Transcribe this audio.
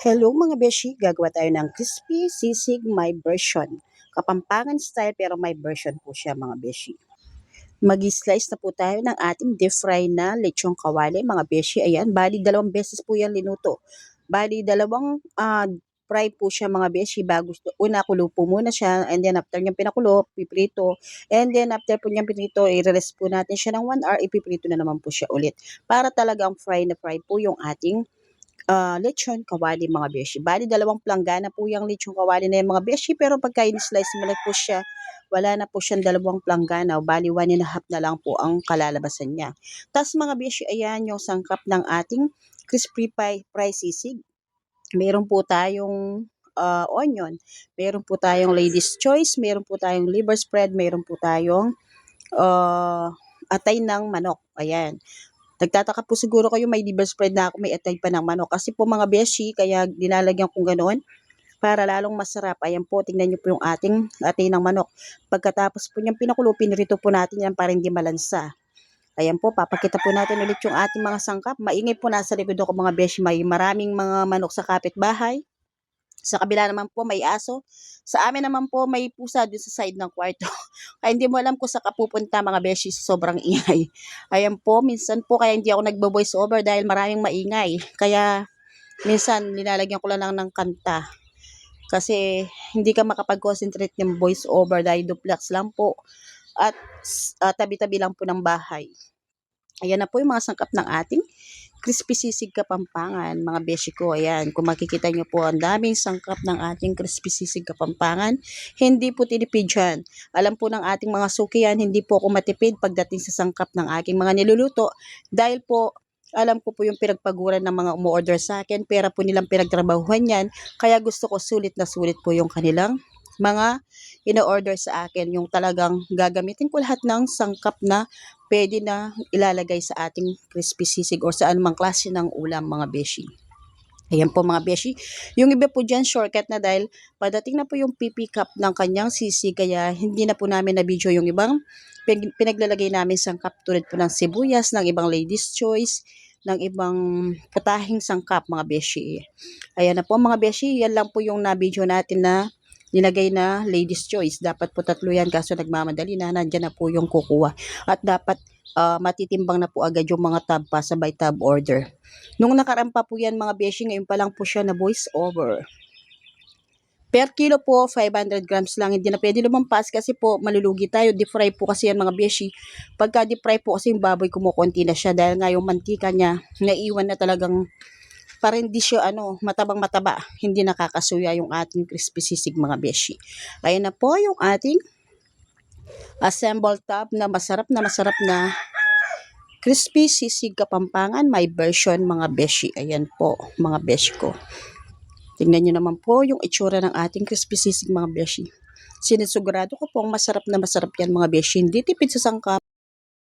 Hello mga beshi, gagawa tayo ng crispy sisig my version. Kapampangan style pero may version po siya mga beshi. Mag-slice na po tayo ng ating deep fry na lechong kawali mga beshi. Ayan, bali 2 beses po yan linuto. Bali dalawang fry po siya mga beshi bago una kulo po muna siya and then after niyang pinakulo, piprito. And then after po niyang pinito, i-rest po natin siya ng 1 hour, ipiprito na naman po siya ulit. Para talagang fry na fry po yung ating lechon kawali mga beshi. Bali 2 planggana po yung lechon kawali na yung mga beshi pero pagka in-slice mo na po siya, wala na po siyang 2 planggana. Bali 1.5 na lang po ang kalalabasan niya. Tapos mga beshi, ayan yung sangkap ng ating crispy fry sisig. Meron po tayong onion, meron po tayong ladies choice, meron po tayong liver spread, meron po tayong atay ng manok. Ayan. Nagtataka po siguro kayo may liver spread na ako, may atay pa ng manok. Kasi po mga beshi, kaya nilalagyan kong ganoon para lalong masarap. Ayan po, tingnan nyo po yung ating atay ng manok. Pagkatapos po niyang pinakulo, pinirito po natin yan para hindi malansa. Ayan po, papakita po natin ulit yung ating mga sangkap. Maingay po nasa likod ako mga beshi, may maraming mga manok sa kapitbahay. Sa kabila naman po may aso. Sa amin naman po may pusa dun sa side ng kwarto. Kaya hindi mo alam kung saan ka pupunta mga beshi sa sobrang ingay. Ayan po, minsan po kaya hindi ako nagbo-voice over dahil maraming maingay. Kaya minsan nilalagyan ko lang ng kanta. Kasi hindi ka makapag-concentrate ng voice over dahil duplex lang po. At tabi-tabi lang po ng bahay. Ayan na po yung mga sangkap ng ating crispy sisig Kapampangan, mga beshi ko. Ayan, kung makikita nyo po, ang daming sangkap ng ating crispy sisig Kapampangan. Hindi po tinipid yan. Alam po ng ating mga suki yan, hindi po ako matipid pagdating sa sangkap ng aking mga niluluto. Dahil po, alam ko po yung pinagpaguran ng mga umu-order sa akin. Pera po nilang pinagtrabahuhan yan. Kaya gusto ko sulit na sulit po yung kanilang mga ino-order sa akin, yung talagang gagamitin ko lahat ng sangkap na pwede na ilalagay sa ating crispy sisig o sa anumang klase ng ulam mga beshi. Ayan po mga beshi. Yung iba po dyan shortcut na dahil padating na po yung pipick up ng kanyang sisig kaya hindi na po namin na video yung ibang pinaglalagay namin sangkap tulad po ng sibuyas, ng ibang ladies choice, ng ibang putahing sangkap mga beshi. Ayan na po mga beshi, yan lang po yung na video natin na nilagay na ladies choice. Dapat po 3 yan kaso nagmamadali na, nandyan na po yung kukuha. At dapat matitimbang na po agad yung mga tab pa sabay tab order. Nung nakaraan pa po yan mga beshi, ngayon pa lang po siya na voice over. Per kilo po, 500 grams lang. Hindi na pwede lumampas kasi po malulugi tayo. Deep fry po kasi yan mga beshi. Pagka deep fry po kasi yung baboy kumukunti na siya dahil nga yung mantika niya naiwan na talagang para hindi siya matabang-mataba, hindi nakakasuya yung ating crispy sisig mga beshi. Ayan na po yung ating assemble tab na masarap na crispy sisig Kapampangan, my version mga beshi. Ayan po mga beshi ko. Tingnan nyo naman po yung itsura ng ating crispy sisig mga beshi. Sinisugurado ko po masarap na masarap yan mga beshi. Hindi tipid sa sangkap.